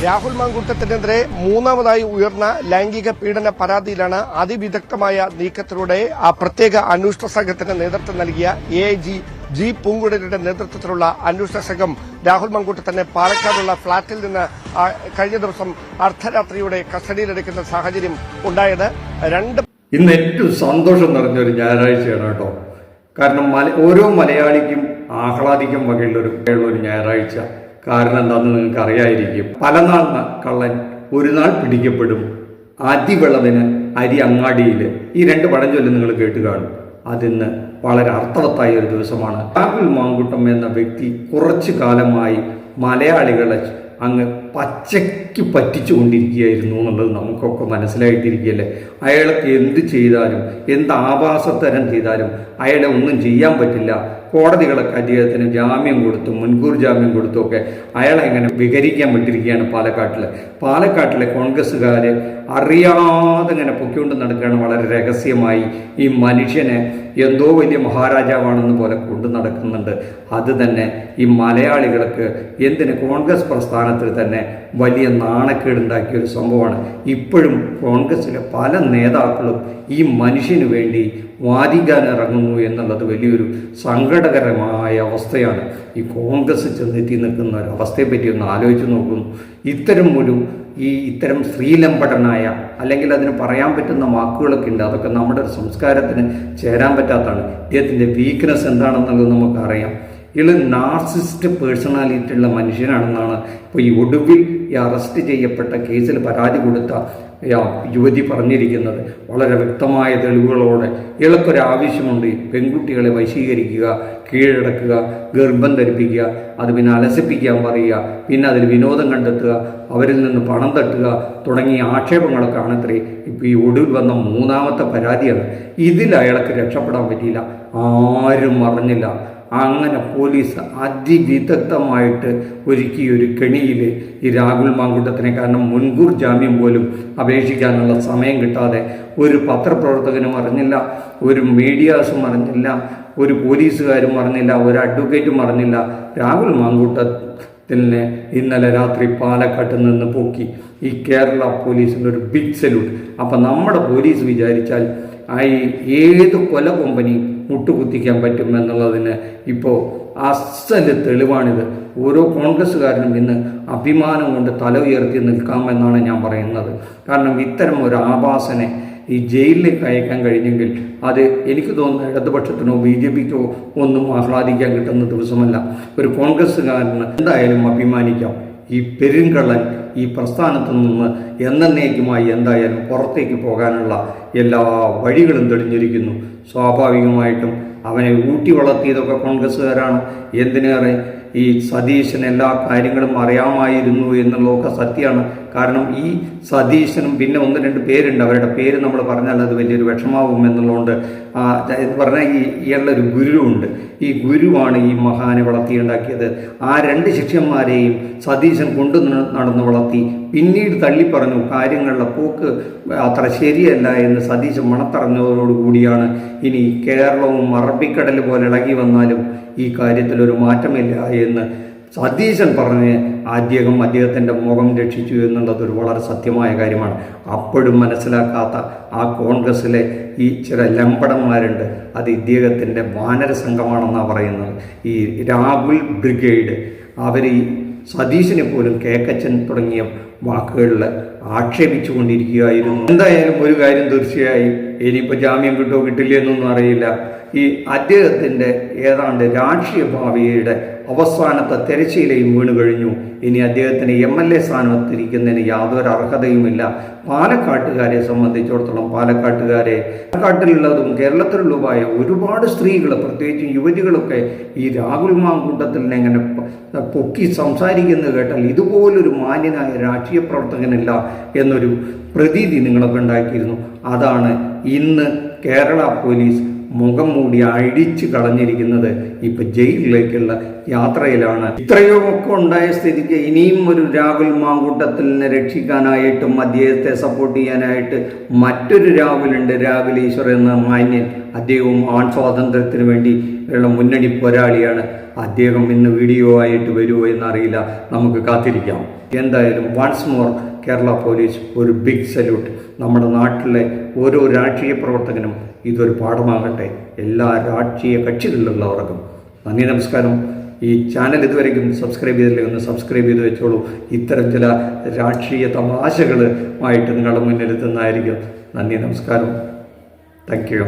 രാഹുൽ മാങ്കൂട്ടത്തിനെതിരെ മൂന്നാമതായി ഉയർന്ന ലൈംഗിക പീഡന പരാതിയിലാണ് അതിവിദഗ്ധമായ നീക്കത്തിലൂടെ ആ പ്രത്യേക അന്വേഷണ സംഘത്തിന് നേതൃത്വം നൽകിയ എഐജി ജി പൂങ്കുഴലിയുടെ നേതൃത്വത്തിലുള്ള അന്വേഷണ സംഘം രാഹുൽ മാങ്കൂട്ടത്തിനെ പാലക്കാടുള്ള ഫ്ളാറ്റിൽ നിന്ന് കഴിഞ്ഞ ദിവസം അർദ്ധരാത്രിയോടെ കസ്റ്റഡിയിലെടുക്കുന്ന സാഹചര്യം ഉണ്ടായത്. ഇന്ന് ഏറ്റവും സന്തോഷം നിറഞ്ഞൊരു ഞായറാഴ്ചയാണ് കേട്ടോ. കാരണം ഓരോ മലയാളിക്കും ആഹ്ലാദിക്കാൻ വകയുള്ളൊരു ഞായറാഴ്ച. കാരണം എന്താണെന്ന് നിങ്ങൾക്ക് അറിയാതിരിക്കും. പല നാൾ കള്ളൻ ഒരു നാൾ പിടിക്കപ്പെടും, അതിവിളവിന് അരി അങ്ങാടിയിൽ. ഈ രണ്ട് പഴഞ്ചൊല്ല് നിങ്ങൾ കേട്ട് കാണും. അതിന്ന് വളരെ അർത്ഥവത്തായ ഒരു ദിവസമാണ്. രാഹുൽ മാങ്കൂട്ടം എന്ന വ്യക്തി കുറച്ചു കാലമായി മലയാളികളെ അങ്ങ് പച്ചയ്ക്ക് പറ്റിച്ചുകൊണ്ടിരിക്കുകയായിരുന്നു എന്നുള്ളത് നമുക്കൊക്കെ മനസ്സിലായിട്ടിരിക്കുകയല്ലേ. അയാൾക്ക് എന്ത് ചെയ്താലും എന്ത് ആഭാസത്തരം ചെയ്താലും അയാളെ ഒന്നും ചെയ്യാൻ പറ്റില്ല. കോടതികളൊക്കെ അദ്ദേഹത്തിന് ജാമ്യം കൊടുത്തു, മുൻകൂർ ജാമ്യം കൊടുത്തുമൊക്കെ അയാളെ എങ്ങനെ വികരിക്കാൻ വിട്ടിരിക്കുകയാണ് പാലക്കാട്ടിലെ കോൺഗ്രസ്സുകാർ അറിയാതെ ഇങ്ങനെ പൊക്കിക്കൊണ്ട് നടക്കുകയാണ്. വളരെ രഹസ്യമായി ഈ മനുഷ്യനെ എന്തോ വലിയ മഹാരാജാവാണെന്ന് പോലെ കൊണ്ടു നടക്കുന്നുണ്ട്. അത് തന്നെ ഈ മലയാളികൾക്ക് എന്തിന് കോൺഗ്രസ് പ്രസ്ഥാനത്തിൽ തന്നെ വലിയ നാണക്കേടുണ്ടാക്കിയ ഒരു സംഭവമാണ്. ഇപ്പോഴും കോൺഗ്രസിലെ പല നേതാക്കളും ഈ മനുഷ്യന് വേണ്ടി വാദിക്കാൻ ഇറങ്ങുന്നു എന്നുള്ളത് വലിയൊരു സങ്കടകരമായ അവസ്ഥയാണ്. ഈ കോൺഗ്രസ് ചെന്നെത്തി നിൽക്കുന്ന ഒരു അവസ്ഥയെപ്പറ്റി ഒന്ന് ആലോചിച്ച് നോക്കുന്നു. ഇത്തരം സ്ത്രീലമ്പടനായ, അല്ലെങ്കിൽ അതിന് പറയാൻ പറ്റുന്ന വാക്കുകളൊക്കെ ഉണ്ട്, അതൊക്കെ നമ്മുടെ ഒരു സംസ്കാരത്തിന് ചേരാൻ പറ്റാത്തതാണ്. ഇദ്ദേഹത്തിൻ്റെ വീക്ക്നെസ് എന്താണെന്നുള്ളത് നമുക്കറിയാം. ഇയാൾ നാർസിസ്റ്റ് പേഴ്സണാലിറ്റി ഉള്ള മനുഷ്യനാണെന്നാണ് ഇപ്പോൾ ഈ ഒടുവിൽ ഈ അറസ്റ്റ് ചെയ്യപ്പെട്ട കേസിൽ പരാതി കൊടുത്ത യുവതി പറഞ്ഞിരിക്കുന്നത്. വളരെ വ്യക്തമായ തെളിവുകളോടെ ഇയാൾക്കൊരാവശ്യമുണ്ട്: പെൺകുട്ടികളെ വശീകരിക്കുക, കീഴടക്കുക, ഗർഭം ധരിപ്പിക്കുക, അത് പിന്നെ അലസിപ്പിക്കാൻ പറയുക, പിന്നെ അതിൽ വിനോദം കണ്ടെത്തുക, അവരിൽ നിന്ന് പണം തട്ടുക തുടങ്ങിയ ആക്ഷേപങ്ങളൊക്കെ ആണത്രേ ഇപ്പോൾ ഈ ഒടുവിൽ വന്ന മൂന്നാമത്തെ പരാതിയാണ്. ഇതിൽ അയാൾക്ക് രക്ഷപ്പെടാൻ പറ്റിയില്ല, ആരും അറിഞ്ഞില്ല. അങ്ങനെ പോലീസ് അതിവിദഗ്ധമായിട്ട് ഒരുക്കിയ ഒരു കെണിയിൽ ഈ രാഹുൽ മാങ്കൂട്ടത്തിനെ, കാരണം മുൻകൂർ ജാമ്യം പോലും അപേക്ഷിക്കാനുള്ള സമയം കിട്ടാതെ ഒരു പത്രപ്രവർത്തകനും അറിഞ്ഞില്ല, ഒരു മീഡിയാസും അറിഞ്ഞില്ല, ഒരു പോലീസുകാരും അറിഞ്ഞില്ല, ഒരു അഡ്വക്കേറ്റും അറിഞ്ഞില്ല. രാഹുൽ മാങ്കൂട്ടത്തിനെ ഇന്നലെ രാത്രി പാലക്കാട്ട് നിന്ന് പൊക്കി. ഈ കേരള പോലീസിൻ്റെ ഒരു ബിഗ് സല്യൂട്ട്. അപ്പം നമ്മുടെ പോലീസ് വിചാരിച്ചാൽ ഏത് കൊല കൊമ്പനി മുട്ടുകുത്തിക്കാൻ പറ്റും എന്നുള്ളതിന് ഇപ്പോൾ അസല് തെളിവാണിത്. ഓരോ കോൺഗ്രസ്സുകാരനും ഇന്ന് അഭിമാനം കൊണ്ട് തല ഉയർത്തി നിൽക്കാമെന്നാണ് ഞാൻ പറയുന്നത്. കാരണം ഇത്തരം ഒരു ആഭാസനെ ഈ ജയിലിലേക്ക് അയക്കാൻ കഴിഞ്ഞെങ്കിൽ അത് എനിക്ക് തോന്നുന്നു ഇടതുപക്ഷത്തിനോ BJPക്കോ ഒന്നും ആഹ്ലാദിക്കാൻ കിട്ടുന്ന ദിവസമല്ല. ഒരു കോൺഗ്രസ്സുകാരന് എന്തായാലും അഭിമാനിക്കാം. ഈ പെരുങ്കള്ളൻ ഈ പ്രസ്ഥാനത്തു നിന്ന് എന്നേക്കുമായി എന്തായാലും പുറത്തേക്ക് പോകാനുള്ള എല്ലാ വഴികളും തെളിഞ്ഞിരിക്കുന്നു. സ്വാഭാവികമായിട്ടും അവനെ ഊട്ടി വളർത്തിയതൊക്കെ കോൺഗ്രസ്സുകാരാണ്. എന്തിനേറെ ഈ സതീശന് എല്ലാ കാര്യങ്ങളും അറിയാമായിരുന്നു എന്നുള്ളതൊക്കെ സത്യമാണ്. കാരണം ഈ സതീശനും പിന്നെ ഒന്ന് രണ്ട് പേരുണ്ട്, അവരുടെ പേര് നമ്മൾ പറഞ്ഞാൽ അത് വലിയൊരു വിഷമാവും എന്നുള്ളതുകൊണ്ട് പറഞ്ഞാൽ ഇയാളുടെ ഒരു ഗുരുവുണ്ട്. ഈ ഗുരുവാണ് ഈ മഹാനെ വളർത്തിയുണ്ടാക്കിയത്. ആ രണ്ട് ശിഷ്യന്മാരെയും സതീശൻ കൊണ്ടു നടന്ന് വളർത്തി. പിന്നീട് തള്ളിപ്പറഞ്ഞു, കാര്യങ്ങളുടെ പോക്ക് അത്ര ശരിയല്ല എന്ന് സതീശൻ മണത്തറിഞ്ഞതോടുകൂടിയാണ് ഇനി കേരളവും അറബിക്കടൽ പോലെ ഇളകി വന്നാലും ഈ കാര്യത്തിൽ ഒരു മാറ്റമില്ല എന്ന് സതീശൻ പറഞ്ഞ് അദ്ദേഹത്തിൻ്റെ മുഖം രക്ഷിച്ചു എന്നുള്ളതൊരു വളരെ സത്യമായ കാര്യമാണ്. അപ്പോഴും മനസ്സിലാക്കാത്ത ആ കോൺഗ്രസ്സിലെ ഈ ചില ലംബടന്മാരുണ്ട്, അത് ഇദ്ദേഹത്തിൻ്റെ വാനര സംഘമാണെന്നാണ് പറയുന്നത്. ഈ രാഹുൽ ബ്രിഗേഡ് അവർ ഈ സതീശനെ പോലും കേക്കച്ചൻ തുടങ്ങിയ വാക്കുകളിൽ ആക്ഷേപിച്ചു കൊണ്ടിരിക്കുകയായിരുന്നു. എന്തായാലും ഒരു കാര്യം തീർച്ചയായും, ഇനിയിപ്പോൾ ജാമ്യം കിട്ടുമോ കിട്ടില്ല എന്നൊന്നും അറിയില്ല. ഈ അദ്ദേഹത്തിൻ്റെ ഏതാണ്ട് രാഷ്ട്രീയ ഭാവിയുടെ അവസാനത്തെ തിരശ്ശീലയും വീണു കഴിഞ്ഞു. ഇനി അദ്ദേഹത്തിന് MLA സ്ഥാനത്തിരിക്കുന്നതിന് യാതൊരു അർഹതയുമില്ല. പാലക്കാട്ടുകാരെ സംബന്ധിച്ചിടത്തോളം പാലക്കാട്ടിലുള്ളതും കേരളത്തിലുള്ളതുമായ ഒരുപാട് സ്ത്രീകൾ, പ്രത്യേകിച്ചും യുവതികളൊക്കെ ഈ രാഹുൽ മാങ്കൂട്ടത്തിനെ ഇങ്ങനെ പൊക്കി സംസാരിക്കുന്നത് കേട്ടാൽ ഇതുപോലൊരു മാന്യനായ രാഷ്ട്രീയ പ്രവർത്തകനില്ല എന്നൊരു പ്രതീതി നിങ്ങളൊക്കെ ഉണ്ടാക്കിയിരുന്നു. അതാണ് ഇന്ന് കേരള പോലീസ് മുഖം മൂടി അഴിച്ചു കളഞ്ഞിരിക്കുന്നത്. ഇപ്പം ജയിലിലേക്കുള്ള യാത്രയിലാണ്. ഇത്രയൊക്കെ ഉണ്ടായ സ്ഥിതിക്ക് ഇനിയും ഒരു രാഹുൽ മാങ്കൂട്ടത്തിനെ രക്ഷിക്കാനായിട്ടും അദ്ദേഹത്തെ സപ്പോർട്ട് ചെയ്യാനായിട്ട് മറ്റൊരു രാഹുലുണ്ട്, രാഹുൽ ഈശ്വർ എന്ന മാന്യൻ. അദ്ദേഹവും ആൺ സ്വാതന്ത്ര്യത്തിന് വേണ്ടി ഉള്ള മുന്നണി പോരാളിയാണ്. അദ്ദേഹം ഇന്ന് വീഡിയോ ആയിട്ട് വരുമോ എന്നറിയില്ല, നമുക്ക് കാത്തിരിക്കാം. എന്തായാലും വൺസ് മോർ കേരള പോലീസ് ഒരു ബിഗ് സല്യൂട്ട്. നമ്മുടെ നാട്ടിലെ ഓരോ രാഷ്ട്രീയ പ്രവർത്തകനും ഇതൊരു പാഠമാകട്ടെ, എല്ലാ രാഷ്ട്രീയ കക്ഷികളിലുള്ളവർക്കും. നന്ദി, നമസ്കാരം. ഈ ചാനൽ ഇതുവരെയും സബ്സ്ക്രൈബ് ചെയ്തില്ലെങ്കിൽ ഒന്ന് സബ്സ്ക്രൈബ് ചെയ്ത് വെച്ചോളൂ. ഇത്തരം ചില രാഷ്ട്രീയ തമാശകളുമായിട്ട് നിങ്ങളുടെ മുന്നിലെത്തുന്നതായിരിക്കും. നന്ദി, നമസ്കാരം. Thank you.